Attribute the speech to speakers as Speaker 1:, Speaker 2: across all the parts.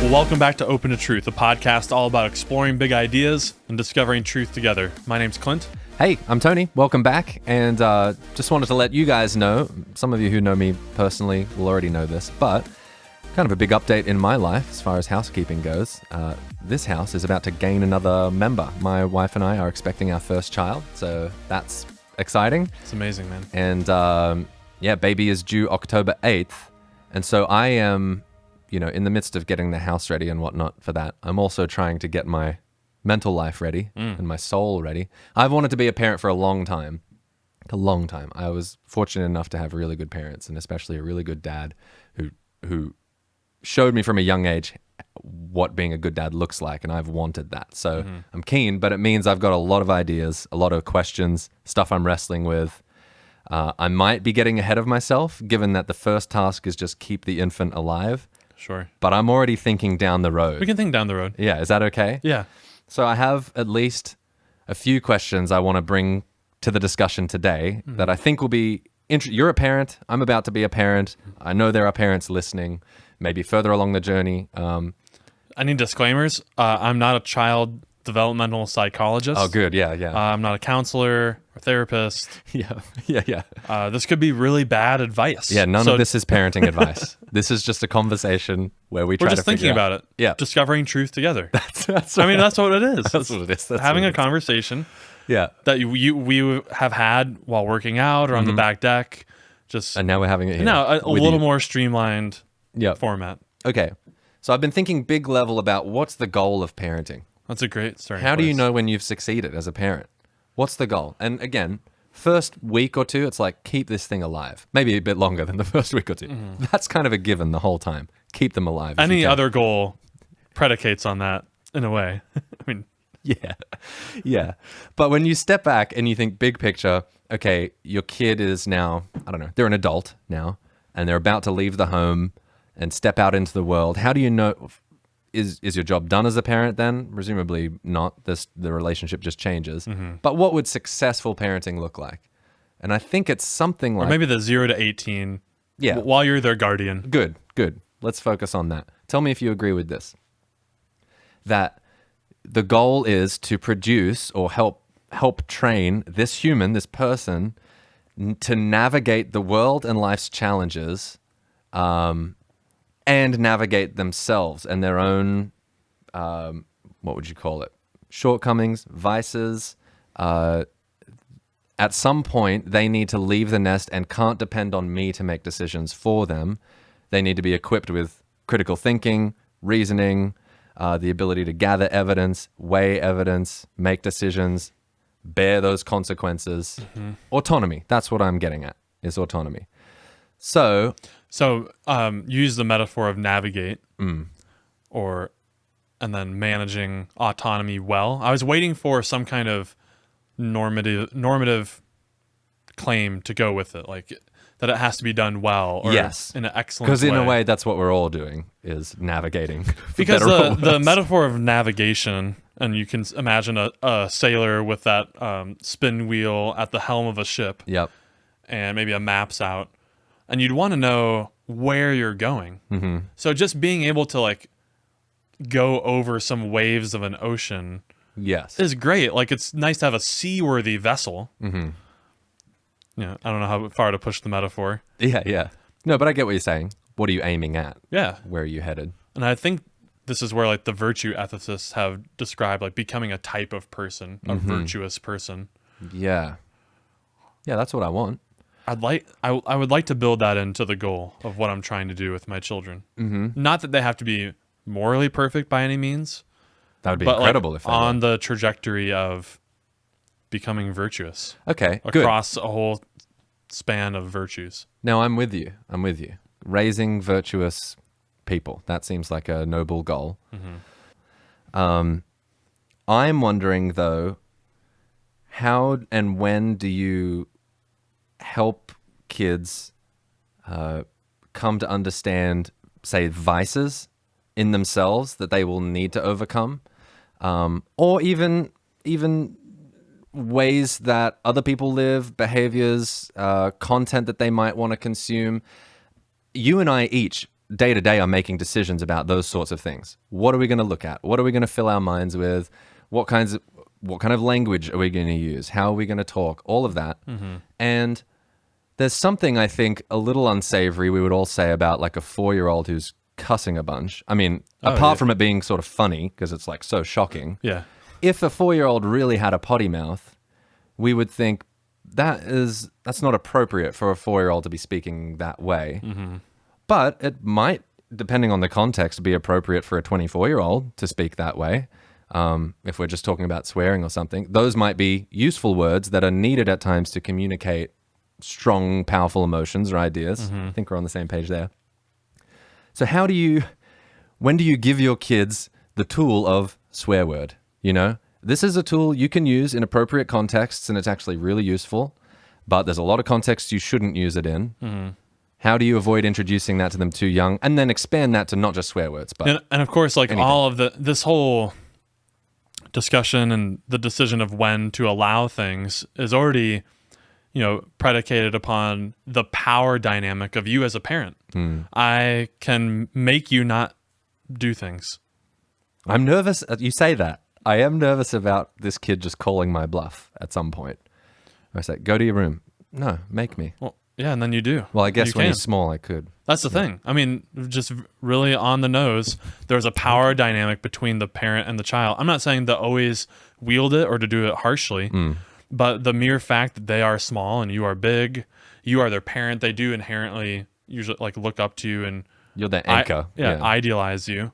Speaker 1: Well, welcome back to Open to Truth, a podcast all about exploring big ideas and discovering truth together. My name's Clint.
Speaker 2: Hey, I'm Tony. Welcome back. And just wanted to let you guys know, some of you who know me personally will already know this, but kind of a big update in my life as far as housekeeping goes. This house is about to gain another member. My wife and I are expecting our first child, so that's exciting.
Speaker 1: It's amazing, man.
Speaker 2: And baby is due October 8th. And so I am, in the midst of getting the house ready and whatnot for that. I'm also trying to get my mental life ready and my soul ready. I've wanted to be a parent for a long time. I was fortunate enough to have really good parents, and especially a really good dad who showed me from a young age what being a good dad looks like, and I've wanted that. So I'm keen, but it means I've got a lot of ideas, a lot of questions, stuff I'm wrestling with. I might be getting ahead of myself, given that the first task is just keep the infant alive.
Speaker 1: Sure.
Speaker 2: But I'm already thinking down the road.
Speaker 1: We can think down the road.
Speaker 2: Yeah, is that okay?
Speaker 1: Yeah.
Speaker 2: So I have at least a few questions I want to bring to the discussion today that I think will be you're a parent. I'm about to be a parent. I know there are parents listening, maybe further along the journey.
Speaker 1: I need disclaimers. I'm not a child developmental psychologist.
Speaker 2: Oh, good. Yeah.
Speaker 1: I'm not a counselor or therapist.
Speaker 2: Yeah.
Speaker 1: This could be really bad advice.
Speaker 2: Yeah, none of this is parenting advice. This is just a conversation where we're
Speaker 1: just thinking about it.
Speaker 2: Yeah.
Speaker 1: Discovering truth together.
Speaker 2: That's
Speaker 1: that's what it is.
Speaker 2: That's what it is.
Speaker 1: Having a conversation that we have had while working out or on the back deck.
Speaker 2: And now we're having it here.
Speaker 1: Now, a little more streamlined format.
Speaker 2: Okay. So I've been thinking big level about what's the goal of parenting.
Speaker 1: That's a great starting
Speaker 2: How do you
Speaker 1: place.
Speaker 2: know when you've succeeded as a parent? What's the goal? And again, first week or two, it's like, keep this thing alive. Maybe a bit longer than the first week or two. That's kind of a given the whole time. Keep them alive.
Speaker 1: Any other goal predicates on that in a way. I mean,
Speaker 2: yeah. But when you step back and you think big picture, okay, your kid is now, I don't know, they're an adult now, and they're about to leave the home and step out into the world. How do you know, is your job done as a parent then? Presumably not. The relationship just changes. But what would successful parenting look like? And I think it's something like...
Speaker 1: Or maybe the 0 to 18.
Speaker 2: Yeah.
Speaker 1: While you're their guardian.
Speaker 2: Good. Let's focus on that. Tell me if you agree with this. That the goal is to produce or help train this human, this person, to navigate the world and life's challenges, and navigate themselves and their own, what would you call it? Shortcomings, vices. At some point, they need to leave the nest and can't depend on me to make decisions for them. They need to be equipped with critical thinking, reasoning, the ability to gather evidence, weigh evidence, make decisions, bear those consequences. Autonomy. That's what I'm getting at, is autonomy. So use the metaphor of navigate and then managing autonomy well. I was waiting for some kind of normative claim to go with it, like that it has to be done well or in an excellent way. Because in a way, that's what we're all doing, is navigating.
Speaker 1: Because the metaphor of navigation, and you can imagine a sailor with that spin wheel at the helm of a ship.
Speaker 2: Yep.
Speaker 1: And maybe a map's out. And you'd want to know where you're going. So just being able to go over some waves of an ocean is great. Like, it's nice to have a seaworthy vessel. Yeah, I don't know how far to push the metaphor.
Speaker 2: Yeah. No, but I get what you're saying. What are you aiming at?
Speaker 1: Yeah.
Speaker 2: Where are you headed?
Speaker 1: And I think this is where the virtue ethicists have described becoming a type of person, a virtuous person.
Speaker 2: Yeah, that's what I want.
Speaker 1: I would like to build that into the goal of what I'm trying to do with my children. Not that they have to be morally perfect by any means.
Speaker 2: That would be incredible if they
Speaker 1: on the trajectory of becoming virtuous.
Speaker 2: Okay,
Speaker 1: across a whole span of virtues.
Speaker 2: No, I'm with you. Raising virtuous people. That seems like a noble goal. I'm wondering though, how and when do you help kids come to understand, say, vices in themselves that they will need to overcome, or even ways that other people live, behaviors, content that they might want to consume. You and I each day to day are making decisions about those sorts of things. What are we going to look at? What are we going to fill our minds with? What kind of language are we going to use? How are we going to talk? All of that. And there's something I think a little unsavory we would all say about like a 4-year-old who's cussing a bunch. I mean, apart from it being sort of funny because it's like so shocking.
Speaker 1: Yeah.
Speaker 2: If a 4-year-old really had a potty mouth, we would think that's not appropriate for a 4-year-old to be speaking that way. But it might, depending on the context, be appropriate for a 24-year-old to speak that way. If we're just talking about swearing or something, those might be useful words that are needed at times to communicate strong, powerful emotions or ideas. I think we're on the same page there. So when do you give your kids the tool of swear word? You know, this is a tool you can use in appropriate contexts, and it's actually really useful, but there's a lot of contexts you shouldn't use it in. How do you avoid introducing that to them too young, and then expand that to not just swear words, but
Speaker 1: and of course, like
Speaker 2: anything.
Speaker 1: all of this whole discussion and the decision of when to allow things is already, predicated upon the power dynamic of you as a parent. I can make you not do things.
Speaker 2: I'm nervous. You say that. I am nervous about this kid just calling my bluff at some point. I say, go to your room. No, make me.
Speaker 1: Well, yeah, and then you do.
Speaker 2: Well, I guess when he's small, I could.
Speaker 1: That's the thing. I mean, just really on the nose, there's a power dynamic between the parent and the child. I'm not saying to always wield it or to do it harshly, but the mere fact that they are small and you are big, you are their parent, they do inherently usually like look up to you and
Speaker 2: you're their anchor.
Speaker 1: Idealize you.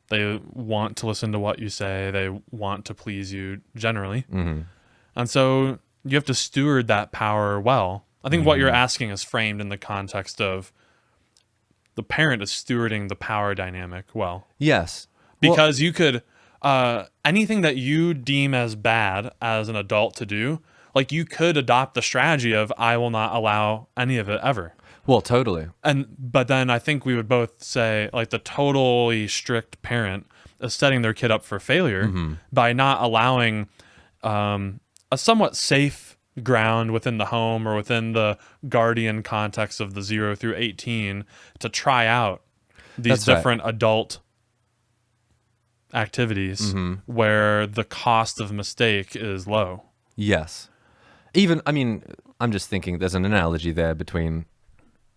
Speaker 1: They want to listen to what you say. They want to please you generally. And so you have to steward that power well. I think what you're asking is framed in the context of the parent is stewarding the power dynamic well.
Speaker 2: Yes.
Speaker 1: Because you could, anything that you deem as bad as an adult to do, like you could adopt the strategy of, I will not allow any of it ever.
Speaker 2: Well, totally.
Speaker 1: But then I think we would both say like the totally strict parent is setting their kid up for failure by not allowing a somewhat safe ground within the home or within the guardian context of the 0 through 18 to try out these different adult activities where the cost of mistake is low.
Speaker 2: Yes. I'm just thinking there's an analogy there between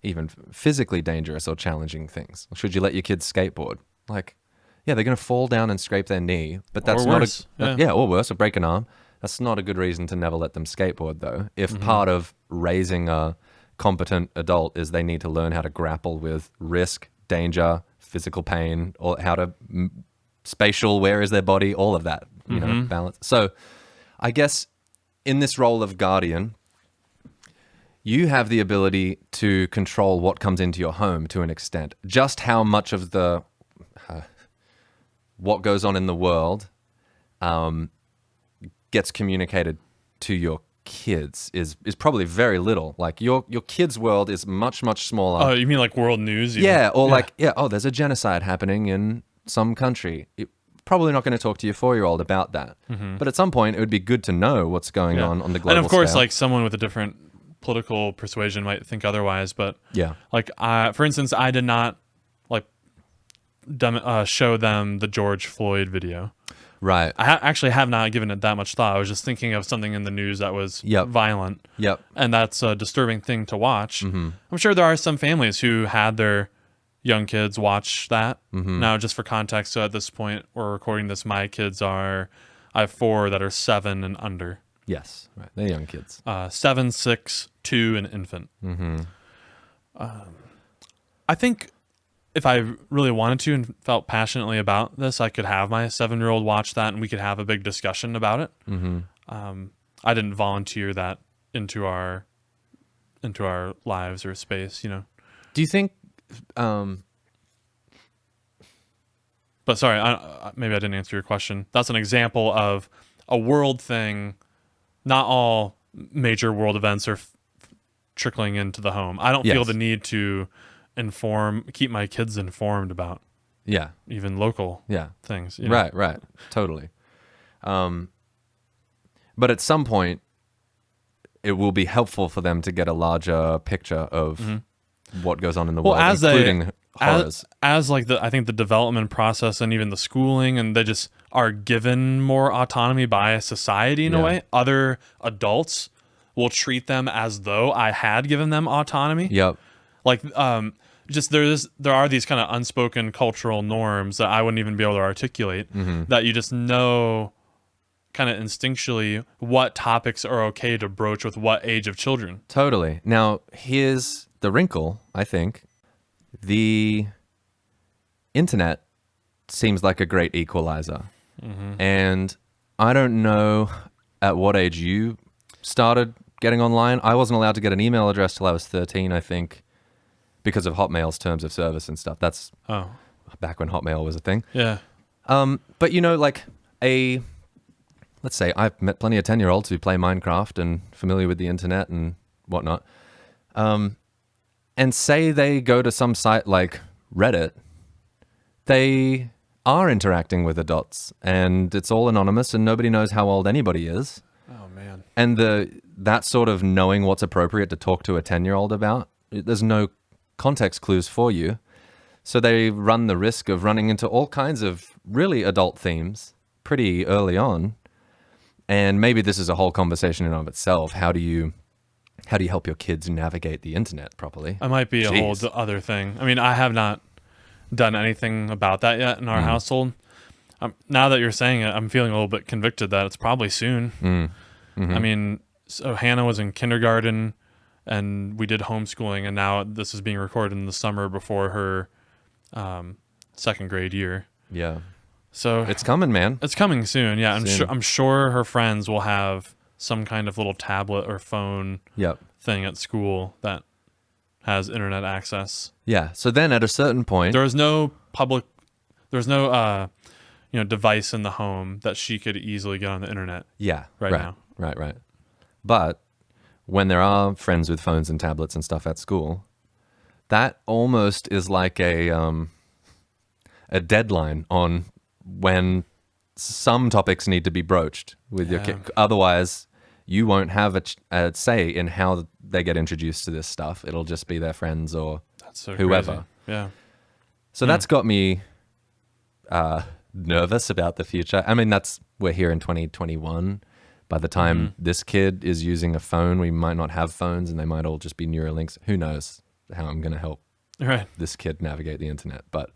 Speaker 2: even physically dangerous or challenging things. Should you let your kids skateboard? Like, yeah, they're going to fall down and scrape their knee, but that's
Speaker 1: or worse.
Speaker 2: or worse, or break an arm. That's not a good reason to never let them skateboard, though. If part of raising a competent adult is they need to learn how to grapple with risk, danger, physical pain, or how to spatial, where is their body, all of that, balance. So I guess in this role of guardian, you have the ability to control what comes into your home to an extent. Just how much of the what goes on in the world gets communicated to your kids is probably very little. Like your kids' world is much, much smaller.
Speaker 1: Oh, you mean like world news?
Speaker 2: Yeah, there's a genocide happening in some country. Probably not going to talk to your 4-year-old about that. But at some point, it would be good to know what's going on the global scale.
Speaker 1: And of course, like someone with a different political persuasion might think otherwise. But like, for instance, I did not show them the George Floyd video.
Speaker 2: Right.
Speaker 1: I actually have not given it that much thought. I was just thinking of something in the news that was violent.
Speaker 2: Yep.
Speaker 1: And that's a disturbing thing to watch. I'm sure there are some families who had their young kids watch that. Now, just for context, so at this point we're recording this, my kids I have 4 that are 7 and under.
Speaker 2: Yes, right. They're young kids.
Speaker 1: 7, 6, 2, and infant. I think if I really wanted to and felt passionately about this, I could have my 7-year-old watch that and we could have a big discussion about it. I didn't volunteer that into our lives or space,
Speaker 2: Do you think?
Speaker 1: But sorry, maybe I didn't answer your question. That's an example of a world thing. Not all major world events are trickling into the home. I don't feel the need to keep my kids informed about even local things.
Speaker 2: Right, totally. But at some point, it will be helpful for them to get a larger picture of what goes on in the
Speaker 1: Well,
Speaker 2: world, including horrors.
Speaker 1: As like I think the development process and even the schooling, and they just are given more autonomy by society in a way. Other adults will treat them as though I had given them autonomy.
Speaker 2: Yep.
Speaker 1: Like, just there are these kind of unspoken cultural norms that I wouldn't even be able to articulate, that you just know kind of instinctually what topics are okay to broach with what age of children.
Speaker 2: Totally. Now, here's the wrinkle, I think. The internet seems like a great equalizer. And I don't know at what age you started getting online. I wasn't allowed to get an email address till I was 13, I think, because of Hotmail's terms of service and stuff. That's back when Hotmail was a thing.
Speaker 1: Yeah.
Speaker 2: But, you know, like let's say I've met plenty of 10-year-olds who play Minecraft and familiar with the internet and whatnot. And say they go to some site like Reddit, they are interacting with adults and it's all anonymous and nobody knows how old anybody is.
Speaker 1: Oh, man.
Speaker 2: And that sort of knowing what's appropriate to talk to a 10-year-old about, there's no context clues for you. So they run the risk of running into all kinds of really adult themes pretty early on. And maybe this is a whole conversation in and of itself. How do you help your kids navigate the internet properly?
Speaker 1: It might be a whole other thing. I mean, I have not done anything about that yet in our household. Now that you're saying it, I'm feeling a little bit convicted that it's probably soon. I mean, so Hannah was in kindergarten and we did homeschooling, and now this is being recorded in the summer before her second grade year.
Speaker 2: Yeah.
Speaker 1: So
Speaker 2: it's coming, man.
Speaker 1: It's coming soon. Yeah. I'm sure her friends will have some kind of little tablet or phone thing at school that has internet access.
Speaker 2: Yeah. So then at a certain point,
Speaker 1: there's no device in the home that she could easily get on the internet.
Speaker 2: Yeah.
Speaker 1: Right now.
Speaker 2: Right. But when there are friends with phones and tablets and stuff at school, that almost is like a deadline on when some topics need to be broached with your kid. Otherwise, you won't have a say in how they get introduced to this stuff. It'll just be their friends or whoever.
Speaker 1: Crazy. Yeah.
Speaker 2: So that's got me nervous about the future. I mean, we're here in 2021. By the time this kid is using a phone, we might not have phones and they might all just be Neuralinks. Who knows how I'm going to help this kid navigate the internet. But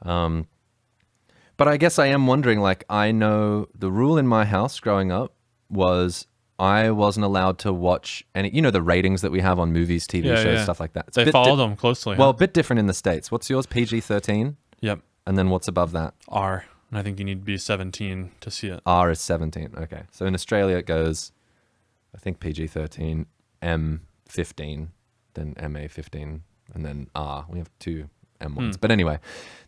Speaker 2: I guess I am wondering, like, I know the rule in my house growing up was I wasn't allowed to watch any, the ratings that we have on movies, TV shows, stuff like that.
Speaker 1: They follow them closely.
Speaker 2: Well, a bit different in the States. What's yours? PG-13?
Speaker 1: Yep.
Speaker 2: And then what's above that?
Speaker 1: R. And I think you need to be 17 to see it.
Speaker 2: R is 17. Okay. So in Australia, it goes, I think PG-13, M15, then MA15, and then R. We have two M1s. But anyway,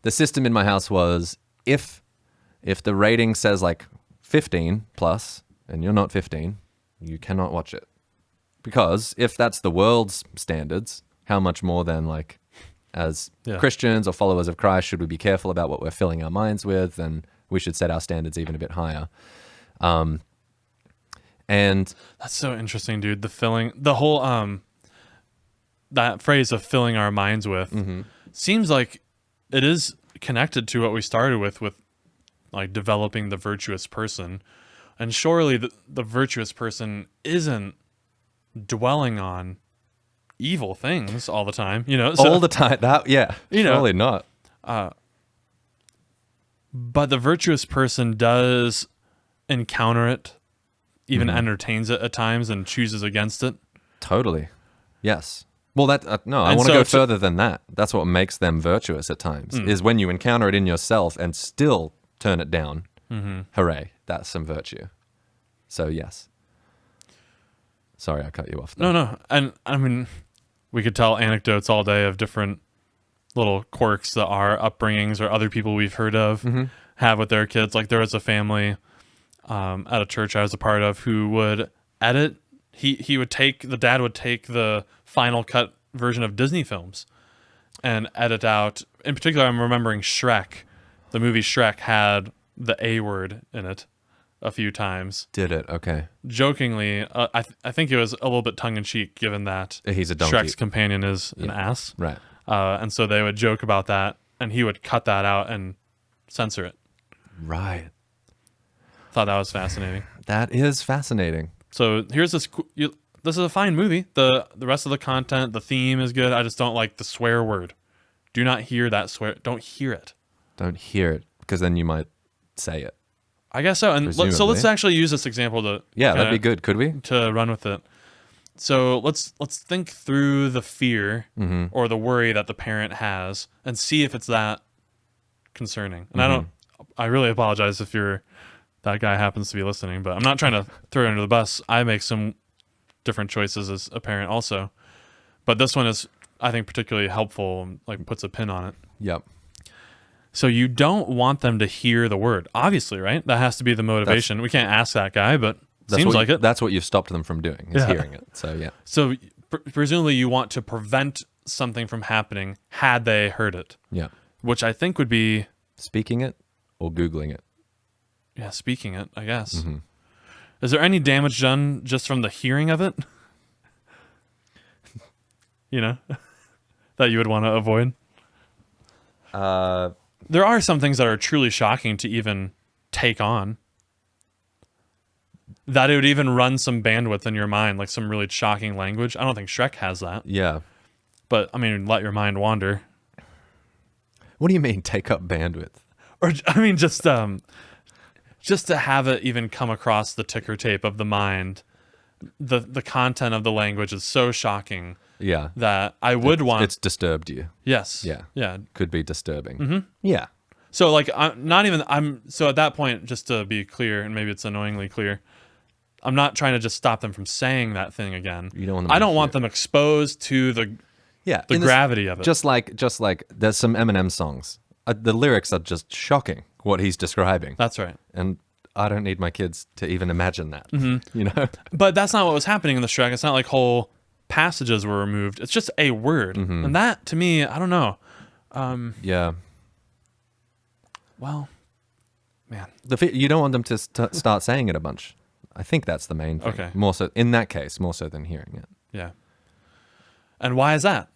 Speaker 2: the system in my house was if the rating says like 15 plus and you're not 15, you cannot watch it. Because if that's the world's standards, how much more than like as Christians or followers of Christ should we be careful about what we're filling our minds with, and we should set our standards even a bit higher. And
Speaker 1: that's so interesting, dude. The whole that phrase of filling our minds with seems like it is connected to what we started with like developing the virtuous person. And surely the virtuous person isn't dwelling on evil things all the time,
Speaker 2: all the time. Surely not.
Speaker 1: But the virtuous person does encounter it, even entertains it at times, and chooses against it.
Speaker 2: Totally. Yes. Well, I want to go further than that. That's what makes them virtuous at times, is when you encounter it in yourself and still turn it down. Hooray. That's some virtue. So, yes. Sorry, I cut you off there.
Speaker 1: No. And, I mean, we could tell anecdotes all day of different little quirks that our upbringings or other people we've heard of have with their kids. Like, there was a family at a church I was a part of who would edit. The dad would take the final cut version of Disney films and edit out. In particular, I'm remembering Shrek. The movie Shrek had the A word in it. a few times.
Speaker 2: Did it? Okay.
Speaker 1: Jokingly, I think it was a little bit tongue-in-cheek, given that
Speaker 2: He's a donkey.
Speaker 1: Shrek's companion is an ass.
Speaker 2: Right.
Speaker 1: And so they would joke about that, and he would cut that out and censor it.
Speaker 2: Right.
Speaker 1: Thought that was fascinating.
Speaker 2: That is fascinating.
Speaker 1: So here's this. This is a fine movie. The rest of the content, the theme is good. I just don't like the swear word. Do not hear that swear. Don't hear it.
Speaker 2: Don't hear it, because then you might say it.
Speaker 1: I guess so. And so let's actually use this example to
Speaker 2: that'd be good. Could we?
Speaker 1: To run with it. So let's think through the fear or the worry that the parent has and see if it's that concerning. And I really apologize if that guy happens to be listening, but I'm not trying to throw it under the bus. I make some different choices as a parent also. But this one is, I think, particularly helpful, like puts a pin on it.
Speaker 2: Yep.
Speaker 1: So you don't want them to hear the word, obviously, right? That has to be the motivation. We can't ask that guy, but seems like it.
Speaker 2: That's what you've stopped them from doing, is hearing it. So, yeah.
Speaker 1: So presumably you want to prevent something from happening had they heard it.
Speaker 2: Yeah.
Speaker 1: Which I think would be...
Speaker 2: Speaking it or Googling it?
Speaker 1: Yeah, speaking it, I guess. Is there any damage done just from the hearing of it? That you would want to avoid? There are some things that are truly shocking to even take on. That it would even run some bandwidth in your mind, like some really shocking language. I don't think Shrek has that.
Speaker 2: Yeah.
Speaker 1: But, I mean, let your mind wander.
Speaker 2: What do you mean, take up bandwidth?
Speaker 1: Or, I mean, just to have it even come across the ticker tape of the mind. The content of the language is so shocking.
Speaker 2: Yeah.
Speaker 1: That I would want...
Speaker 2: It's disturbed you.
Speaker 1: Yes.
Speaker 2: Yeah.
Speaker 1: Yeah.
Speaker 2: Could be disturbing. Yeah.
Speaker 1: So, like, so at that point, just to be clear, and maybe it's annoyingly clear, I'm not trying to just stop them from saying that thing again.
Speaker 2: You don't want them
Speaker 1: I don't want them exposed to the gravity of it.
Speaker 2: Just like there's some Eminem songs. The lyrics are just shocking, what he's describing.
Speaker 1: That's right.
Speaker 2: And I don't need my kids to even imagine that,
Speaker 1: But that's not what was happening in the Shrek. It's not like whole passages were removed. It's just a word. And that, to me, I don't know.
Speaker 2: Yeah.
Speaker 1: Well, man.
Speaker 2: You don't want them to start saying it a bunch. I think that's the main thing.
Speaker 1: Okay.
Speaker 2: More so, in that case, more so than hearing it.
Speaker 1: Yeah. And why is that?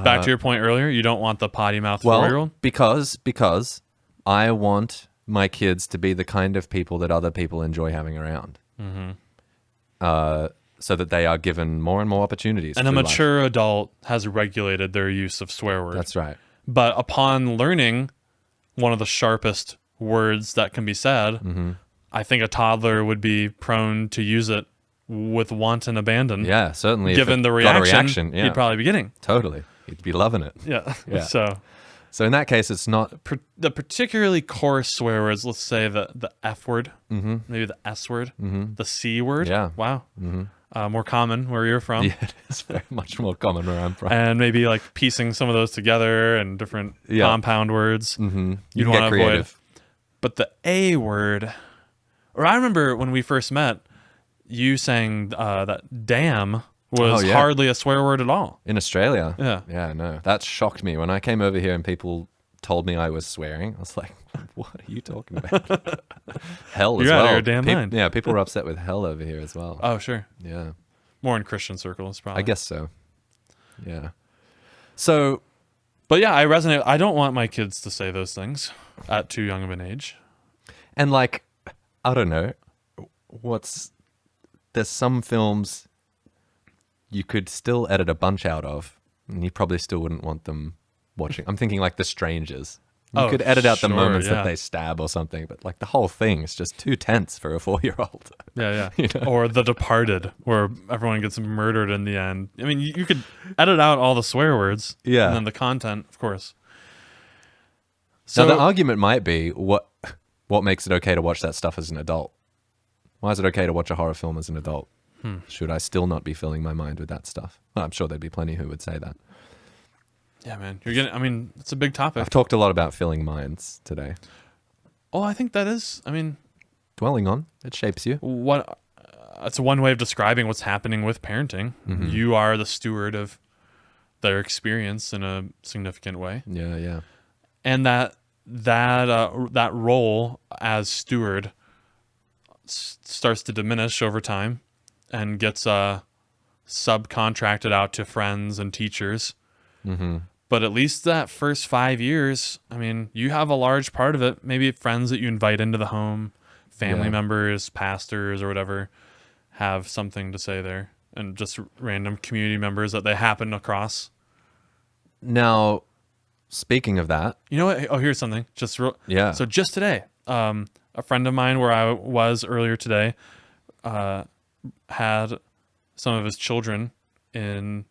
Speaker 1: Back to your point earlier, you don't want the potty mouth 4-year-old?
Speaker 2: Because I want my kids to be the kind of people that other people enjoy having around. So that they are given more and more opportunities.
Speaker 1: And a mature adult has regulated their use of swear words.
Speaker 2: That's right.
Speaker 1: But upon learning one of the sharpest words that can be said, I think a toddler would be prone to use it with wanton abandon.
Speaker 2: Yeah, certainly.
Speaker 1: Given the reaction, he'd probably be getting.
Speaker 2: Totally. He'd be loving it.
Speaker 1: Yeah.
Speaker 2: So in that case, it's not...
Speaker 1: The particularly coarse swear words, let's say the F word, maybe the S word, the C word.
Speaker 2: Yeah.
Speaker 1: Wow. More common where you're from.
Speaker 2: Yeah, it is very much more common where I'm from.
Speaker 1: And maybe like piecing some of those together and different compound words. You'd want to avoid. But the A word, or I remember when we first met, you saying that damn was hardly a swear word at all.
Speaker 2: In Australia?
Speaker 1: Yeah.
Speaker 2: Yeah, no. That shocked me. When I came over here and people told me I was swearing, I was like, what are you talking about? Hell as well.
Speaker 1: You're out of your damn mind.
Speaker 2: Yeah, people were upset with hell over here as well.
Speaker 1: Oh, sure.
Speaker 2: Yeah.
Speaker 1: More in Christian circles, probably.
Speaker 2: I guess so. Yeah. So...
Speaker 1: But yeah, I resonate. I don't want my kids to say those things at too young of an age.
Speaker 2: And like, I don't know, there's some films you could still edit a bunch out of, and you probably still wouldn't want them watching. I'm thinking like The Strangers. You could edit out the moments that they stab or something, but like the whole thing is just too tense for a 4-year-old.
Speaker 1: Yeah. Or The Departed, where everyone gets murdered in the end. I mean, you could edit out all the swear words.
Speaker 2: Yeah.
Speaker 1: And then the content, of course. So
Speaker 2: now the argument might be, what makes it okay to watch that stuff as an adult? Why is it okay to watch a horror film as an adult? Should I still not be filling my mind with that stuff? Well, I'm sure there'd be plenty who would say that.
Speaker 1: Yeah, man. It's a big topic.
Speaker 2: I've talked a lot about filling minds today.
Speaker 1: Oh, I think that is,
Speaker 2: dwelling on, it shapes you.
Speaker 1: It's one way of describing what's happening with parenting. You are the steward of their experience in a significant way.
Speaker 2: Yeah.
Speaker 1: And that that role as steward starts to diminish over time and gets subcontracted out to friends and teachers.
Speaker 2: Mm-hmm.
Speaker 1: But at least that first 5 years, I mean, you have a large part of it. Maybe friends that you invite into the home, family members, pastors, or whatever, have something to say there. And just random community members that they happen across.
Speaker 2: Now, speaking of that,
Speaker 1: you know what? Oh, here's something. So just today, a friend of mine where I was earlier today had some of his children in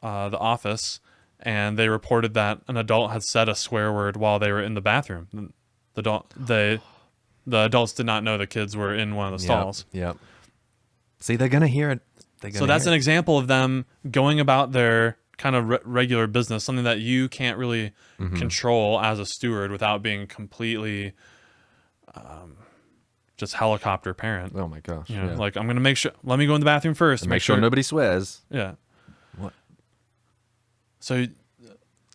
Speaker 1: the office, and they reported that an adult had said a swear word while they were in the bathroom. The adults did not know the kids were in one of the stalls.
Speaker 2: Yep. See, they're gonna hear it.
Speaker 1: So that's an example of them going about their kind of regular business, something that you can't really control as a steward without being completely just helicopter parent.
Speaker 2: Oh my gosh.
Speaker 1: Like, I'm going to make sure, let me go in the bathroom first.
Speaker 2: Make sure nobody swears.
Speaker 1: Yeah.
Speaker 2: What?
Speaker 1: So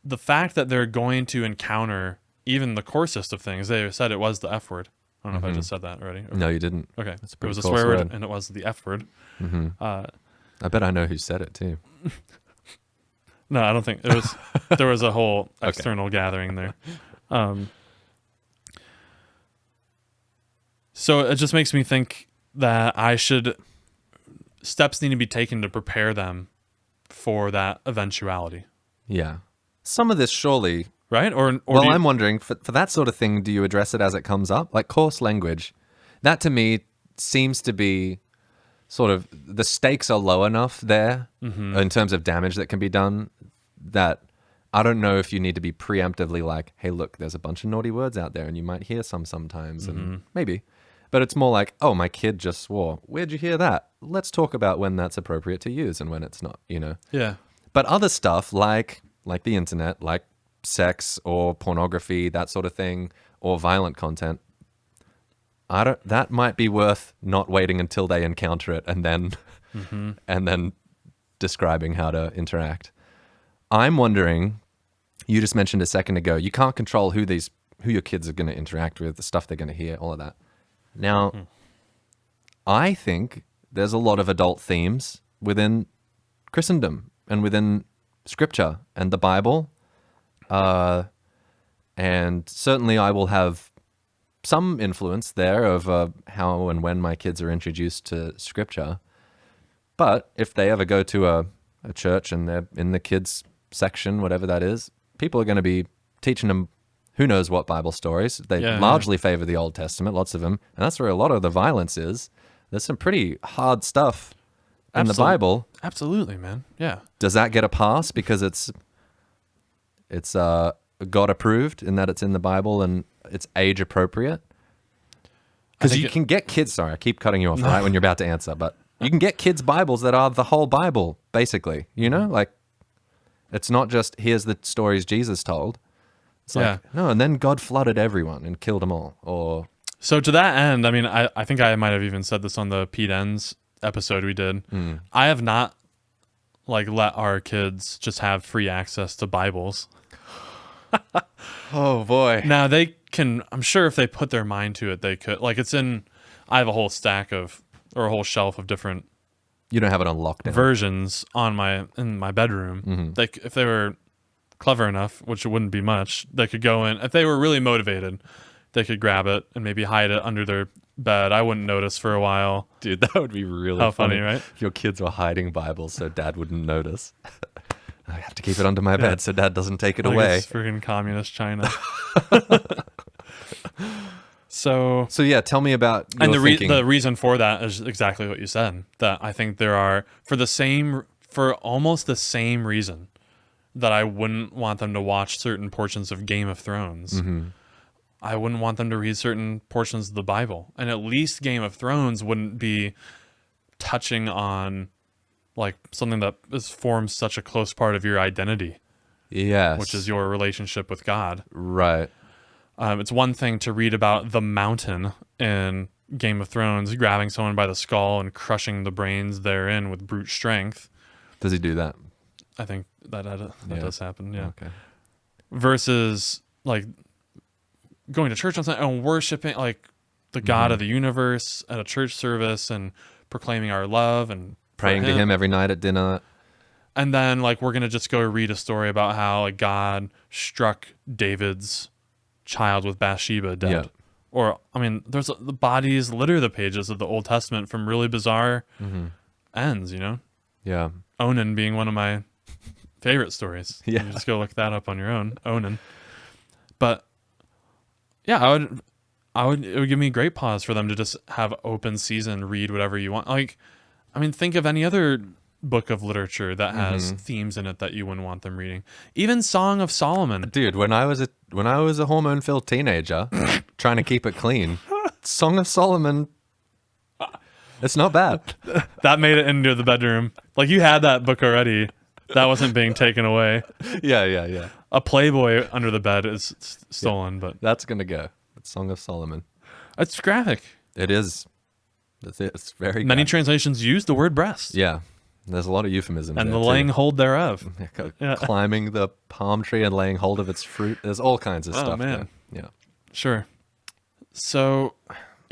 Speaker 1: the fact that they're going to encounter even the coarsest of things, they said it was the F word. I don't know if I just said that already.
Speaker 2: No, you didn't.
Speaker 1: Okay.
Speaker 2: That's a
Speaker 1: it was a
Speaker 2: coarse
Speaker 1: swear word, and it was the F word.
Speaker 2: I bet I know who said it too.
Speaker 1: No, I don't think it was. There was a whole external gathering there. So it just makes me think that steps need to be taken to prepare them for that eventuality.
Speaker 2: Yeah. Some of this surely.
Speaker 1: Right? Or
Speaker 2: well, I'm wondering, for that sort of thing, do you address it as it comes up? Like coarse language. That to me seems to be sort of, the stakes are low enough there in terms of damage that can be done, that I don't know if you need to be preemptively like, hey, look, there's a bunch of naughty words out there and you might hear some sometimes, and maybe. But it's more like, oh, my kid just swore. Where'd you hear that? Let's talk about when that's appropriate to use and when it's not,
Speaker 1: Yeah.
Speaker 2: But other stuff like the internet, like sex or pornography, that sort of thing, or violent content, that might be worth not waiting until they encounter it and then describing how to interact. I'm wondering, you just mentioned a second ago, you can't control who your kids are going to interact with, the stuff they're going to hear, all of that. Now, I think there's a lot of adult themes within Christendom and within Scripture and the Bible. And certainly I will have some influence there of how and when my kids are introduced to Scripture. But if they ever go to a church and they're in the kids section, whatever that is, people are going to be teaching them who knows what Bible stories. They largely favor the Old Testament, lots of them. And that's where a lot of the violence is. There's some pretty hard stuff in the Bible.
Speaker 1: Absolutely, man. Yeah.
Speaker 2: Does that get a pass because it's God approved in that it's in the Bible and it's age appropriate? Because you can get kids, sorry, I keep cutting you off right when you're about to answer, but you can get kids' Bibles that are the whole Bible, basically, like it's not just here's the stories Jesus told. It's like, no, and then God flooded everyone and killed them all. Or
Speaker 1: so to that end, I mean, I think I might have even said this on the Pete Ends episode we did. I have not let our kids just have free access to Bibles.
Speaker 2: Oh boy.
Speaker 1: Now they can, I'm sure if they put their mind to it, they could. I have a whole a whole shelf of different.
Speaker 2: You don't have it on lockdown.
Speaker 1: Versions in my bedroom. If they were clever enough, which it wouldn't be much, they could go in. If they were really motivated, they could grab it and maybe hide it under their bed. I wouldn't notice for a while.
Speaker 2: Dude, that would be really
Speaker 1: funny, right?
Speaker 2: If your kids were hiding Bibles so Dad wouldn't notice. I have to keep it under my bed so Dad doesn't take it away.
Speaker 1: It's freaking communist China. So
Speaker 2: yeah, tell me about your thinking.
Speaker 1: The reason for that is exactly what you said. That I think there are for almost the same reason that I wouldn't want them to watch certain portions of Game of Thrones. I wouldn't want them to read certain portions of the Bible, and at least Game of Thrones wouldn't be touching on something that forms such a close part of your identity.
Speaker 2: Yes,
Speaker 1: which is your relationship with God.
Speaker 2: Right.
Speaker 1: It's one thing to read about the Mountain in Game of Thrones, grabbing someone by the skull and crushing the brains therein with brute strength.
Speaker 2: Does he do that?
Speaker 1: I think that does happen, yeah.
Speaker 2: Okay.
Speaker 1: Versus, going to church on Sunday and worshiping like the God of the universe at a church service and proclaiming our love and
Speaker 2: praying to him every night at dinner.
Speaker 1: And then like we're going to just go read a story about how like God struck David's child with Bathsheba dead.
Speaker 2: Yeah.
Speaker 1: Or, I mean, there's the bodies litter the pages of the Old Testament from really bizarre ends, you know?
Speaker 2: Yeah.
Speaker 1: Onan being one of my favorite stories.
Speaker 2: Yeah.
Speaker 1: You just go look that up on your own, Onan. But yeah, it would give me great pause for them to just have open season, read whatever you want. Like, I mean, think of any other book of literature that has themes in it that you wouldn't want them reading. Even Song of Solomon.
Speaker 2: Dude, when I was a hormone-filled teenager trying to keep it clean, Song of Solomon, it's not bad.
Speaker 1: That made it into the bedroom. Like you had that book already. That wasn't being taken away.
Speaker 2: Yeah.
Speaker 1: A Playboy under the bed is stolen, but
Speaker 2: That's going to go. It's Song of Solomon.
Speaker 1: it's graphic.
Speaker 2: It is. It's very
Speaker 1: Many
Speaker 2: graphic.
Speaker 1: translations use the word breast.
Speaker 2: Yeah. There's a lot of euphemisms
Speaker 1: And
Speaker 2: there,
Speaker 1: the laying hold thereov.
Speaker 2: Yeah. Climbing the palm tree and laying hold of its fruit. There's all kinds of stuff
Speaker 1: man.
Speaker 2: there. Yeah.
Speaker 1: Sure. So,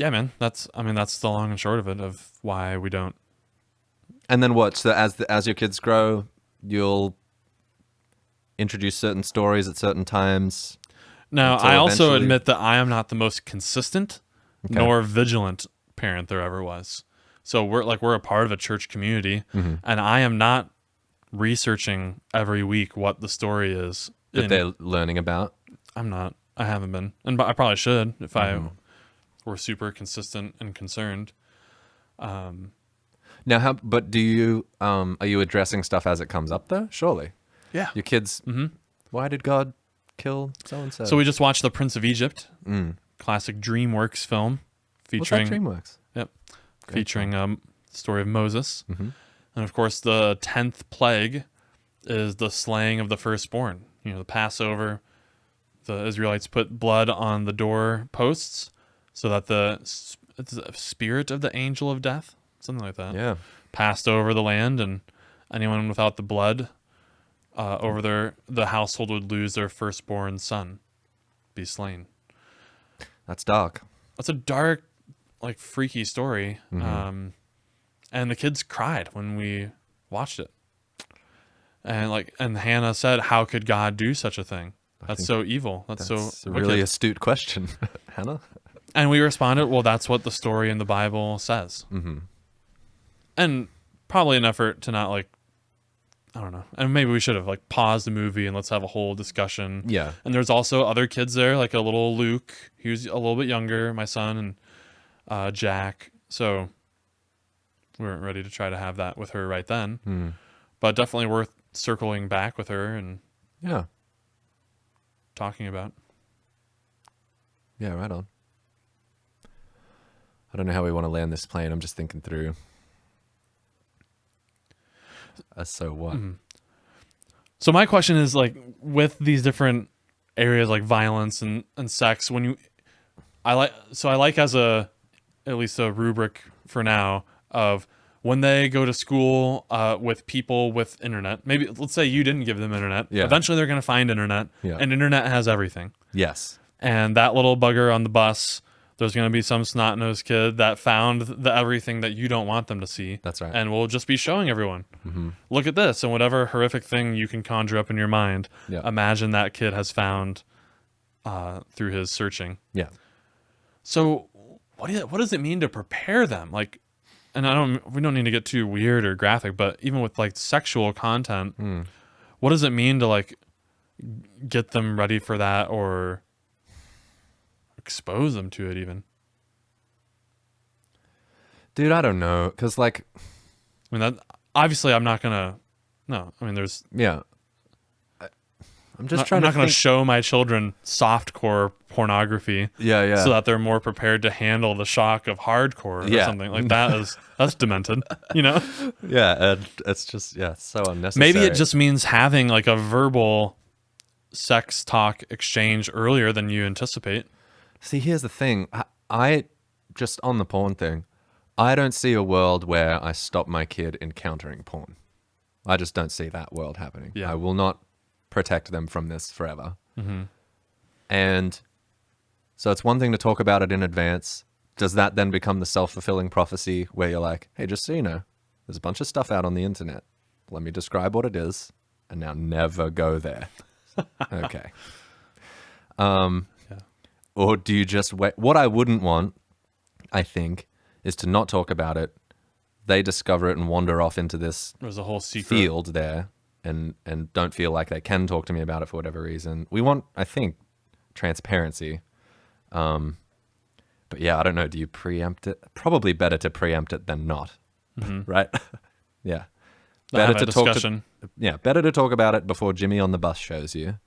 Speaker 1: yeah, man. That's the long and short of it, of why we don't.
Speaker 2: And then what? So as your kids grow, you'll introduce certain stories at certain times.
Speaker 1: Now,
Speaker 2: until
Speaker 1: I also
Speaker 2: eventually-
Speaker 1: admit that I am not the most consistent nor vigilant parent there ever was. So we're a part of a church community, and I am not researching every week what the story is.
Speaker 2: that they're learning about.
Speaker 1: I'm not. I haven't been, and I probably should if I were super consistent and concerned.
Speaker 2: Now, but do you are you addressing stuff as it comes up though? Surely,
Speaker 1: Yeah.
Speaker 2: your kids. Why did God kill so and so?
Speaker 1: So we just watched The Prince of Egypt, classic DreamWorks film featuring
Speaker 2: DreamWorks.
Speaker 1: Yep, featuring the story of Moses, and of course the 10th plague is the slaying of the firstborn. You know, the Passover. The Israelites put blood on the door posts so that the spirit of the angel of death, something like that,
Speaker 2: Yeah.
Speaker 1: passed over the land, and anyone without the blood over the household would lose their firstborn son, be slain.
Speaker 2: That's dark.
Speaker 1: That's a dark, like freaky story. And the kids cried when we watched it. And Hannah said, "How could God do such a thing? That's so evil. That's so
Speaker 2: a
Speaker 1: wicked."
Speaker 2: really astute question, Hannah.
Speaker 1: And we responded, "Well, that's what the story in the Bible says." And probably an effort to not like, I don't know. And maybe we should have like paused the movie and let's have a whole discussion.
Speaker 2: Yeah.
Speaker 1: And there's also other kids there, like a little Luke. He was a little bit younger, my son, and Jack. So we weren't ready to try to have that with her right then. But definitely worth circling back with her and
Speaker 2: Yeah.
Speaker 1: talking about.
Speaker 2: Yeah, right on. I don't know how we want to land this plane. I'm just thinking through. So what?
Speaker 1: So my question is like, with these different areas like violence and sex, I like as at least a rubric for now of when they go to school with people with internet. Maybe let's say you didn't give them internet.
Speaker 2: Yeah.
Speaker 1: Eventually they're going to find internet, and internet has everything.
Speaker 2: Yes.
Speaker 1: And that little bugger on the bus, there's going to be some snot-nosed kid that found the everything that you don't want them to see.
Speaker 2: That's right.
Speaker 1: And we'll just be showing everyone, look at this, and whatever horrific thing you can conjure up in your mind, imagine that kid has found through his searching.
Speaker 2: Yeah.
Speaker 1: So what does it mean to prepare them? Like, and we don't need to get too weird or graphic, but even with like sexual content, what does it mean to like get them ready for that or expose them to it even?
Speaker 2: Dude, I don't know. Because, like,
Speaker 1: I mean, that obviously I'm not going to, no. I mean, there's,
Speaker 2: yeah. I'm just
Speaker 1: I'm
Speaker 2: trying to
Speaker 1: not going to
Speaker 2: think-
Speaker 1: show my children softcore pornography.
Speaker 2: Yeah.
Speaker 1: So that they're more prepared to handle the shock of hardcore or something like that. That's demented, you know?
Speaker 2: Yeah, and it's just, so unnecessary.
Speaker 1: Maybe it just means having like a verbal sex talk exchange earlier than you anticipate.
Speaker 2: See, here's the thing. I just on the porn thing, I don't see a world where I stop my kid encountering porn. I just don't see that world happening.
Speaker 1: Yeah.
Speaker 2: I will not protect them from this forever. And So it's one thing to talk about it in advance. Does that then become the self-fulfilling prophecy where you're like, hey, just so you know, there's a bunch of stuff out on the internet. Let me describe what it is, and now never go there. Okay. Or do you just wait? What I wouldn't want, I think, is to not talk about it. They discover it and wander off into this
Speaker 1: There's a whole secret
Speaker 2: field there and don't feel like they can talk to me about it for whatever reason. We want, I think, transparency. But yeah, I don't know. Do you preempt it? Probably better to preempt it than not, right? Yeah.
Speaker 1: Better to discussion.
Speaker 2: Better to talk about it before Jimmy on the bus shows you.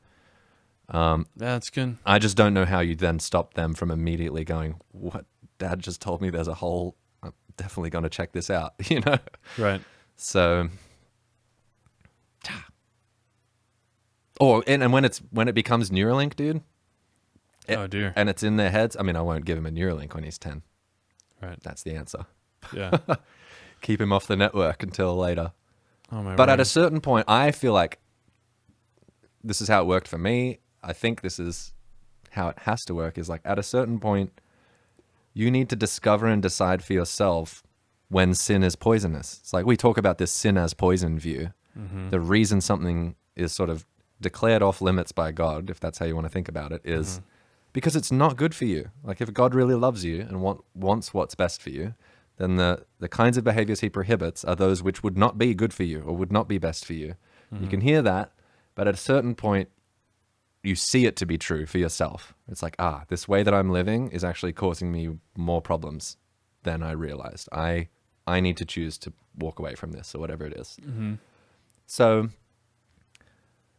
Speaker 1: That's good.
Speaker 2: I just don't know how you then stop them from immediately going, what? Dad just told me there's a hole. I'm definitely going to check this out, you know?
Speaker 1: Right.
Speaker 2: So, or and when it becomes Neuralink, dude.
Speaker 1: Oh dear.
Speaker 2: And it's in their heads. I mean, I won't give him a Neuralink when he's 10.
Speaker 1: Right.
Speaker 2: That's the answer.
Speaker 1: Yeah.
Speaker 2: Keep him off the network until later.
Speaker 1: Oh my.
Speaker 2: But
Speaker 1: word.
Speaker 2: at a certain point, I feel like this is how it worked for me. I think this is how it has to work. Is like at a certain point, you need to discover and decide for yourself when sin is poisonous. It's like we talk about this sin as poison view. The reason something is sort of declared off limits by God, if that's how you want to think about it, is because it's not good for you. Like if God really loves you and wants what's best for you, then the kinds of behaviors he prohibits are those which would not be good for you or would not be best for you. You can hear that, but at a certain point, you see it to be true for yourself. It's like, this way that I'm living is actually causing me more problems than I realized. I need to choose to walk away from this or whatever it is. So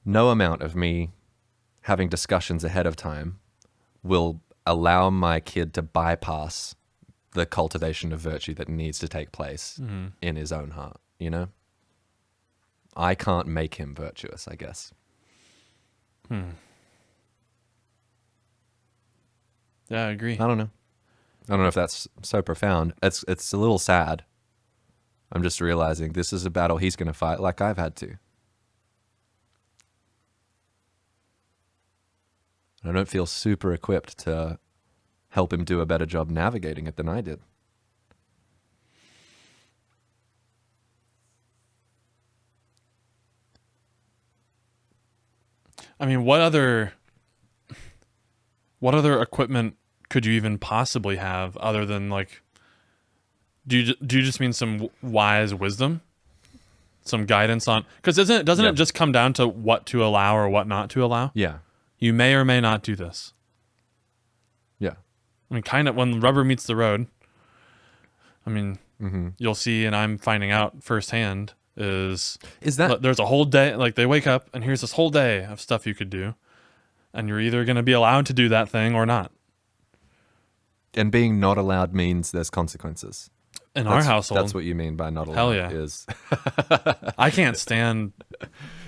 Speaker 2: no amount of me having discussions ahead of time will allow my kid to bypass the cultivation of virtue that needs to take place in his own heart, you know? I can't make him virtuous, I guess.
Speaker 1: Yeah, I agree.
Speaker 2: I don't know. I don't know if that's so profound. It's a little sad. I'm just realizing this is a battle he's going to fight like I've had to. I don't feel super equipped to help him do a better job navigating it than I did.
Speaker 1: I mean, what other equipment could you even possibly have other than like? Do you just mean some wise wisdom, some guidance on? Because doesn't it just come down to what to allow or what not to allow?
Speaker 2: Yeah.
Speaker 1: You may or may not do this.
Speaker 2: Yeah.
Speaker 1: I mean, kind of when the rubber meets the road. I mean, you'll see, and I'm finding out firsthand. Is that there's a whole day, like they wake up and here's this whole day of stuff you could do, and you're either going to be allowed to do that thing or not.
Speaker 2: And being not allowed means there's consequences.
Speaker 1: In our household,
Speaker 2: that's what you mean by not allowed.
Speaker 1: Hell yeah.
Speaker 2: Is
Speaker 1: I can't stand.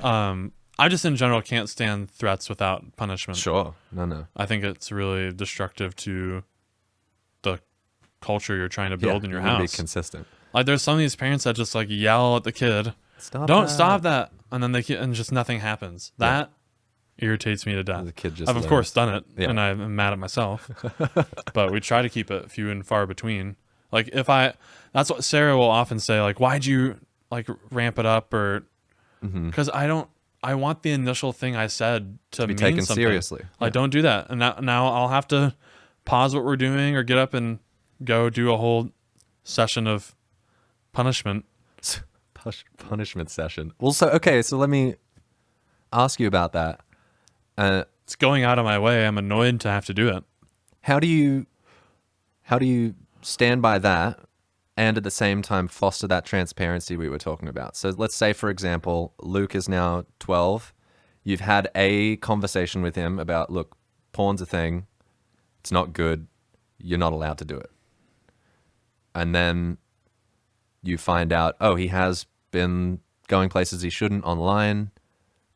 Speaker 1: I just in general can't stand threats without punishment.
Speaker 2: Sure, no.
Speaker 1: I think it's really destructive to the culture you're trying to build in your house.
Speaker 2: Be consistent.
Speaker 1: Like there's some of these parents that just like yell at the kid, stop that, and then and just nothing happens. That irritates me to death.
Speaker 2: The kid
Speaker 1: I've of course done it, and I'm mad at myself. But we try to keep it few and far between. Like that's what Sarah will often say. Like, why'd you like ramp it up? Or because I want the initial thing I said to
Speaker 2: be
Speaker 1: mean
Speaker 2: taken
Speaker 1: something.
Speaker 2: seriously.
Speaker 1: Like, don't do that. And now I'll have to pause what we're doing or get up and go do a whole session of punishment.
Speaker 2: Punishment session. Well, so let me ask you about that.
Speaker 1: It's going out of my way. I'm annoyed to have to do it.
Speaker 2: How do you stand by that and at the same time foster that transparency we were talking about? So let's say, for example, Luke is now 12. You've had a conversation with him about, look, porn's a thing. It's not good. You're not allowed to do it. And then you find out, he has been going places he shouldn't online.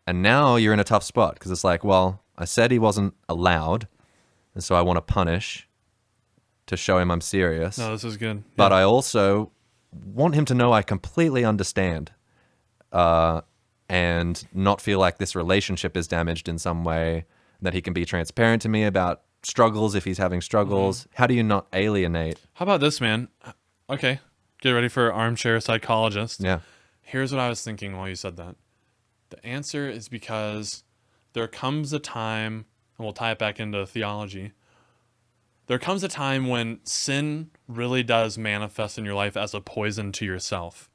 Speaker 2: And now you're in a tough spot because it's like, well, I said he wasn't allowed. And so I want to punish to show him I'm serious.
Speaker 1: No, this is good.
Speaker 2: But I also want him to know I completely understand and not feel like this relationship is damaged in some way, that he can be transparent to me about struggles if he's having struggles? How do you not alienate?
Speaker 1: How about this, man? Okay, get ready for armchair psychologist.
Speaker 2: Yeah.
Speaker 1: Here's what I was thinking while you said that. The answer is because there comes a time, and we'll tie it back into theology. There comes a time when sin really does manifest in your life as a poison to yourself.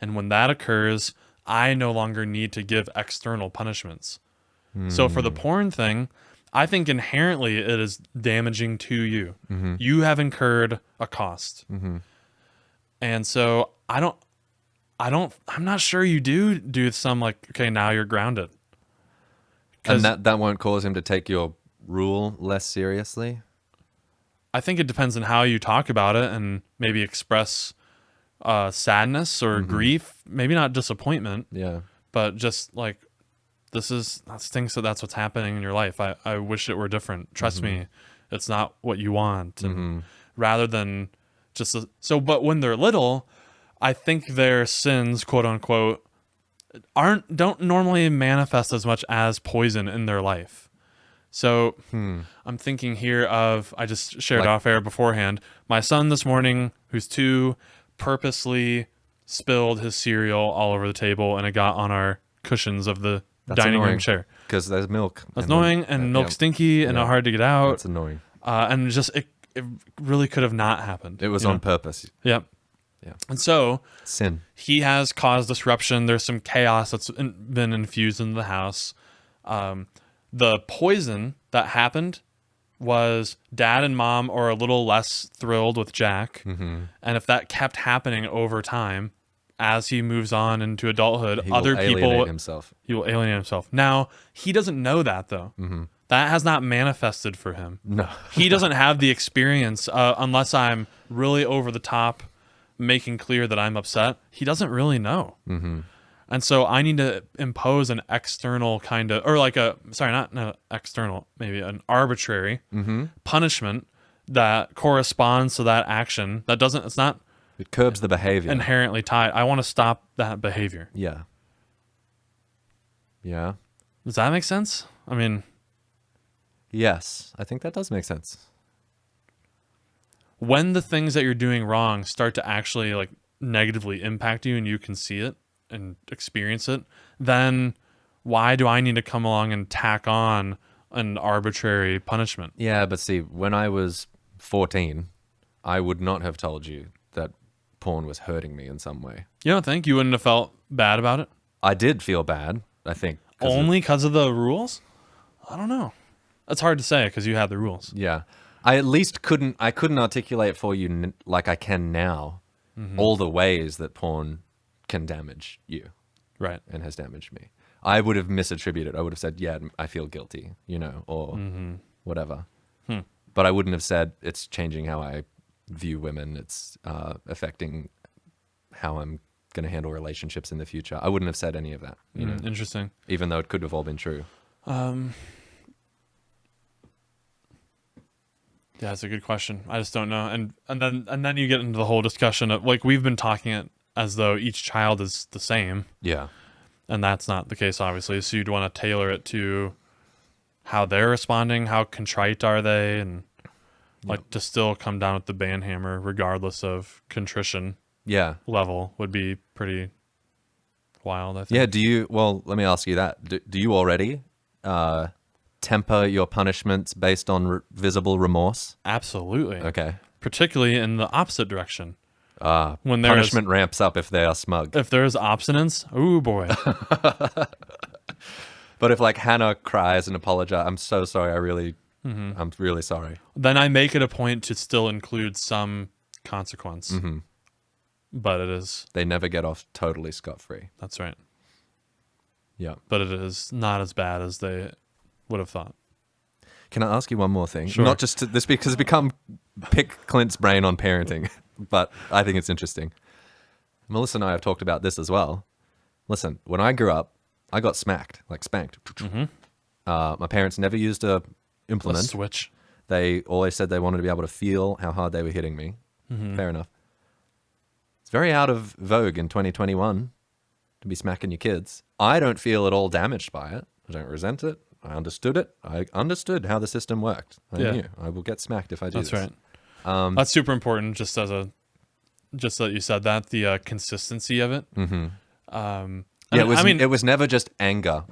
Speaker 1: And when that occurs, I no longer need to give external punishments. So for the porn thing, I think inherently it is damaging to you. You have incurred a cost. And so I'm not sure you do some like, okay, now you're grounded.
Speaker 2: And that won't cause him to take your rule less seriously?
Speaker 1: I think it depends on how you talk about it and maybe express sadness or grief, maybe not disappointment.
Speaker 2: Yeah.
Speaker 1: But just like, that stinks that that's what's happening in your life. I wish it were different. Trust me, it's not what you want. And rather than just, but when they're little, I think their sins, quote unquote, don't normally manifest as much as poison in their life. So I'm thinking here of, I just shared off air beforehand, my son this morning, who's 2, purposely spilled his cereal all over the table and it got on our cushions of the dining room chair.
Speaker 2: Because there's milk.
Speaker 1: That's annoying, and milk's stinky and hard to get out.
Speaker 2: That's annoying.
Speaker 1: And just, it really could have not happened.
Speaker 2: It was on purpose.
Speaker 1: Yep.
Speaker 2: Yeah.
Speaker 1: And so
Speaker 2: sin.
Speaker 1: He has caused disruption. There's some chaos that's been infused into the house. The poison that happened was Dad and Mom are a little less thrilled with Jack. And if that kept happening over time, as he moves on into adulthood, he will alienate himself. Now, he doesn't know that, though. That has not manifested for him.
Speaker 2: No.
Speaker 1: He doesn't have the experience unless I'm really over the top, making clear that I'm upset. He doesn't really know. And so I need to impose an external kind of, or like not external, maybe an arbitrary punishment that corresponds to that action.
Speaker 2: It curbs the behavior.
Speaker 1: Inherently tied. I want to stop that behavior.
Speaker 2: Yeah. Yeah.
Speaker 1: Does that make sense? I mean,
Speaker 2: yes, I think that does make sense.
Speaker 1: When the things that you're doing wrong start to actually like negatively impact you and you can see it and experience it, then why do I need to come along and tack on an arbitrary punishment?
Speaker 2: Yeah, but see, when I was 14, I would not have told you that porn was hurting me in some way.
Speaker 1: You don't think you wouldn't have felt bad about it?
Speaker 2: I did feel bad, I think.
Speaker 1: Only because of the rules? I don't know. That's hard to say because you had the rules.
Speaker 2: Yeah. I at least couldn't articulate for you like I can now all the ways that porn can damage you.
Speaker 1: Right.
Speaker 2: And has damaged me. I would have misattributed. I would have said, yeah, I feel guilty, or whatever. But I wouldn't have said it's changing how I view women. It's affecting how I'm going to handle relationships in the future. I wouldn't have said any of that.
Speaker 1: Interesting.
Speaker 2: Even though it could have all been true.
Speaker 1: Yeah, it's a good question. I just don't know. And then you get into the whole discussion of like we've been talking it as though each child is the same.
Speaker 2: Yeah.
Speaker 1: And that's not the case, obviously. So you'd want to tailor it to how they're responding, how contrite are they, and like to still come down with the band hammer regardless of contrition.
Speaker 2: Yeah.
Speaker 1: Level would be pretty wild, I think.
Speaker 2: Yeah, let me ask you that. Do you already temper your punishments based on visible remorse?
Speaker 1: Absolutely.
Speaker 2: Okay.
Speaker 1: Particularly in the opposite direction.
Speaker 2: When punishment ramps up if they are smug.
Speaker 1: If there's obstinance, ooh boy.
Speaker 2: But if like Hannah cries and apologizes, I'm so sorry, I'm really sorry.
Speaker 1: Then I make it a point to still include some consequence. But it is...
Speaker 2: They never get off totally scot-free.
Speaker 1: That's right.
Speaker 2: Yeah.
Speaker 1: But it is not as bad as they would have thought.
Speaker 2: Can I ask you one more thing?
Speaker 1: Sure.
Speaker 2: Not just this, because it's become pick Clint's brain on parenting, but I think it's interesting. Melissa and I have talked about this as well. Listen, when I grew up, I got spanked. My parents never used a implement.
Speaker 1: A switch.
Speaker 2: They always said they wanted to be able to feel how hard they were hitting me. Fair enough. It's very out of vogue in 2021 to be smacking your kids. I don't feel at all damaged by it. I don't resent it. I understood it. I understood how the system worked. I knew I will get smacked if I do
Speaker 1: That's
Speaker 2: this.
Speaker 1: right. That's super important. Just that you said that, the consistency of it.
Speaker 2: It was never just anger.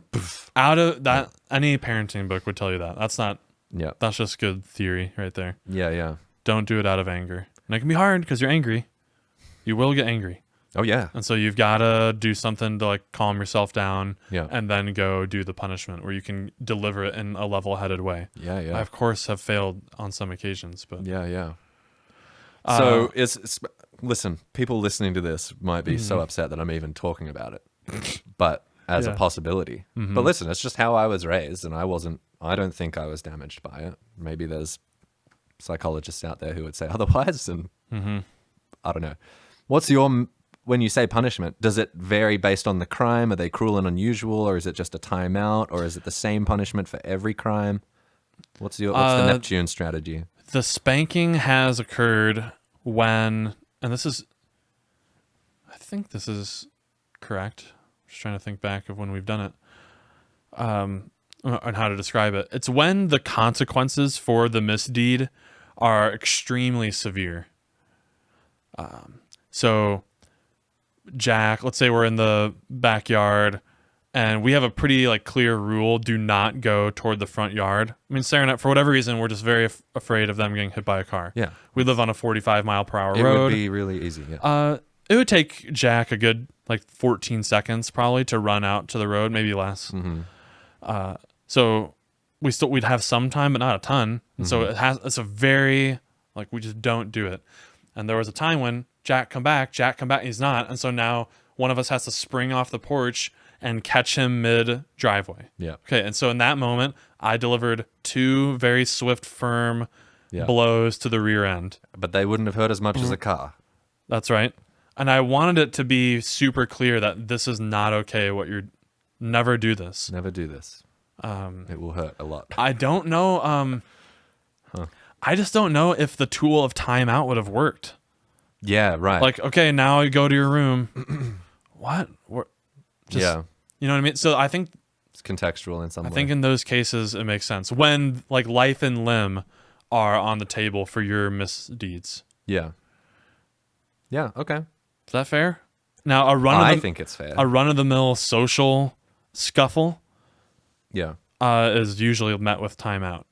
Speaker 1: Out of that, any parenting book would tell you that. That's not.
Speaker 2: Yeah.
Speaker 1: That's just good theory right there.
Speaker 2: Yeah.
Speaker 1: Don't do it out of anger. And it can be hard because you're angry. You will get angry.
Speaker 2: Oh yeah.
Speaker 1: And so you've got to do something to like calm yourself down.
Speaker 2: Yeah.
Speaker 1: And then go do the punishment where you can deliver it in a level-headed way.
Speaker 2: Yeah.
Speaker 1: I of course have failed on some occasions, but
Speaker 2: yeah. So listen, people listening to this might be so upset that I'm even talking about it, but as a possibility. But listen, it's just how I was raised, and I don't think I was damaged by it. Maybe there's psychologists out there who would say otherwise, and I don't know. What's when you say punishment, does it vary based on the crime? Are they cruel and unusual, or is it just a timeout, or is it the same punishment for every crime? What's the Neptune strategy?
Speaker 1: The spanking has occurred when, and I think this is correct. I'm just trying to think back of when we've done it, and how to describe it. It's when the consequences for the misdeed are extremely severe. So Jack, let's say we're in the backyard and we have a pretty like clear rule: do not go toward the front yard. I mean, Sarah, for whatever reason, we're just very afraid of them getting hit by a car.
Speaker 2: Yeah.
Speaker 1: We live on a 45-mile-per-hour road.
Speaker 2: It would be really easy. Yeah.
Speaker 1: It would take Jack a good like 14 seconds probably to run out to the road, maybe less. So we'd have some time, but not a ton. And so it's a very, like, we just don't do it. And there was a time when Jack come back, he's not. And so now one of us has to spring off the porch and catch him mid driveway.
Speaker 2: Yeah.
Speaker 1: Okay. And so in that moment, I delivered 2 very swift, firm blows to the rear end.
Speaker 2: But they wouldn't have hurt as much as a car.
Speaker 1: That's right. And I wanted it to be super clear that this is not okay. Never do this.
Speaker 2: Never do this. It will hurt a lot.
Speaker 1: I don't know. I just don't know if the tool of timeout would have worked.
Speaker 2: Yeah, right.
Speaker 1: Like, okay, now you go to your room. What? You know what I mean? So I think
Speaker 2: it's contextual in some way.
Speaker 1: I think in those cases it makes sense when like life and limb are on the table for your misdeeds.
Speaker 2: Yeah. Yeah. Okay.
Speaker 1: Is that fair? Now
Speaker 2: I think it's fair.
Speaker 1: A run-of-the-mill social scuffle, is usually met with timeout.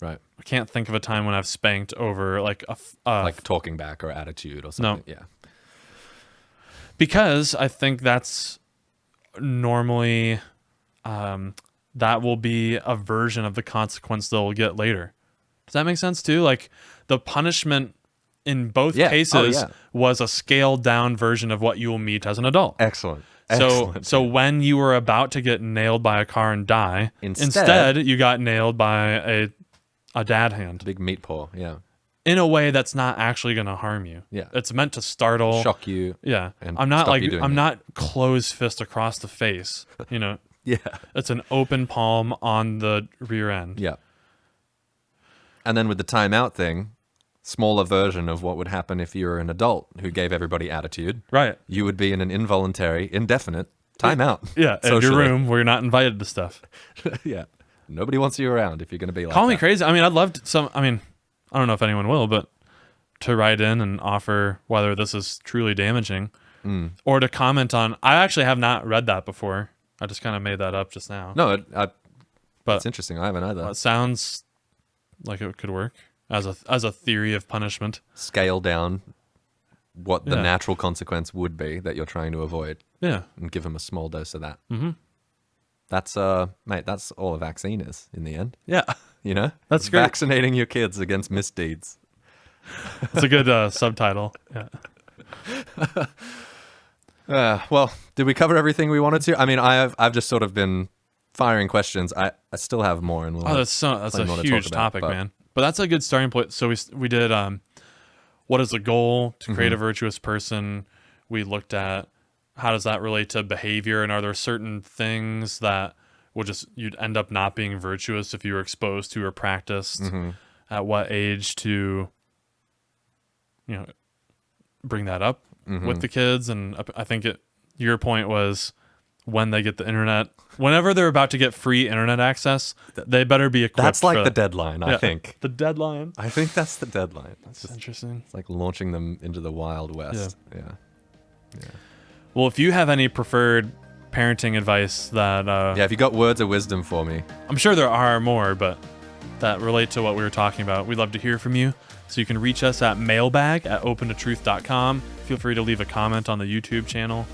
Speaker 2: Right.
Speaker 1: I can't think of a time when I've spanked over like
Speaker 2: like talking back or attitude or something.
Speaker 1: No.
Speaker 2: Yeah.
Speaker 1: Because I think that's normally that will be a version of the consequence they'll get later. Does that make sense too? Like the punishment in both cases was a scaled down version of what you will meet as an adult.
Speaker 2: Excellent.
Speaker 1: So when you were about to get nailed by a car and die, instead you got nailed by a dad hand.
Speaker 2: Big meat paw, yeah.
Speaker 1: In a way that's not actually going to harm you.
Speaker 2: Yeah.
Speaker 1: It's meant to startle,
Speaker 2: shock you.
Speaker 1: Yeah.
Speaker 2: And
Speaker 1: I'm not closed fist across the face, you know.
Speaker 2: Yeah.
Speaker 1: It's an open palm on the rear end.
Speaker 2: Yeah. And then with the timeout thing, smaller version of what would happen if you were an adult who gave everybody attitude.
Speaker 1: Right.
Speaker 2: You would be in an involuntary, indefinite timeout.
Speaker 1: Yeah, in your room where you're not invited to stuff.
Speaker 2: Yeah. Nobody wants you around if you're going to be like
Speaker 1: Call me
Speaker 2: that.
Speaker 1: crazy. I mean, I'd love to, I don't know if anyone will, but to write in and offer whether this is truly damaging or to comment on. I actually have not read that before. I just kind of made that up just now.
Speaker 2: No, but it's interesting. I haven't either.
Speaker 1: It sounds like it could work as a theory of punishment.
Speaker 2: Scale down what the natural consequence would be that you're trying to avoid.
Speaker 1: Yeah.
Speaker 2: And give them a small dose of that. Mm-hmm. That's mate, that's all a vaccine is in the end.
Speaker 1: Yeah.
Speaker 2: You know?
Speaker 1: That's great.
Speaker 2: Vaccinating your kids against misdeeds.
Speaker 1: It's a good subtitle. Yeah.
Speaker 2: Well, did we cover everything we wanted to? I mean, I've just sort of been firing questions. I still have more, and
Speaker 1: that's a huge topic, man. But that's a good starting point. So we did what is the goal to create a virtuous person? We looked at how does that relate to behavior, and are there certain things that you'd end up not being virtuous if you were exposed to or practiced? At what age to bring that up with the kids? And I think your point was when they get the internet. Whenever they're about to get free internet access, they better be equipped.
Speaker 2: That's like
Speaker 1: for
Speaker 2: the
Speaker 1: that.
Speaker 2: deadline, I think.
Speaker 1: The deadline.
Speaker 2: I think that's the deadline.
Speaker 1: That's interesting.
Speaker 2: It's like launching them into the Wild West. Yeah.
Speaker 1: Well, if you have any preferred parenting advice that...
Speaker 2: yeah, if you got words of wisdom for me.
Speaker 1: I'm sure there are more, but that relate to what we were talking about. We'd love to hear from you. So you can reach us at mailbag@opentotruth.com. Feel free to leave a comment on the YouTube channel.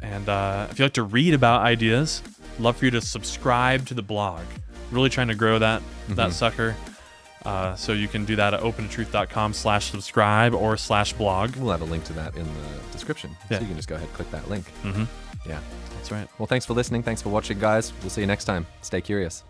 Speaker 1: And if you like to read about ideas, love for you to subscribe to the blog. Really trying to grow that sucker. So you can do that at opentotruth.com/subscribe or /blog.
Speaker 2: We'll have a link to that in the description.
Speaker 1: Yeah.
Speaker 2: So you can just go ahead and click that link.
Speaker 1: Mm-hmm.
Speaker 2: Yeah.
Speaker 1: That's right.
Speaker 2: Well, thanks for listening. Thanks for watching, guys. We'll see you next time. Stay curious.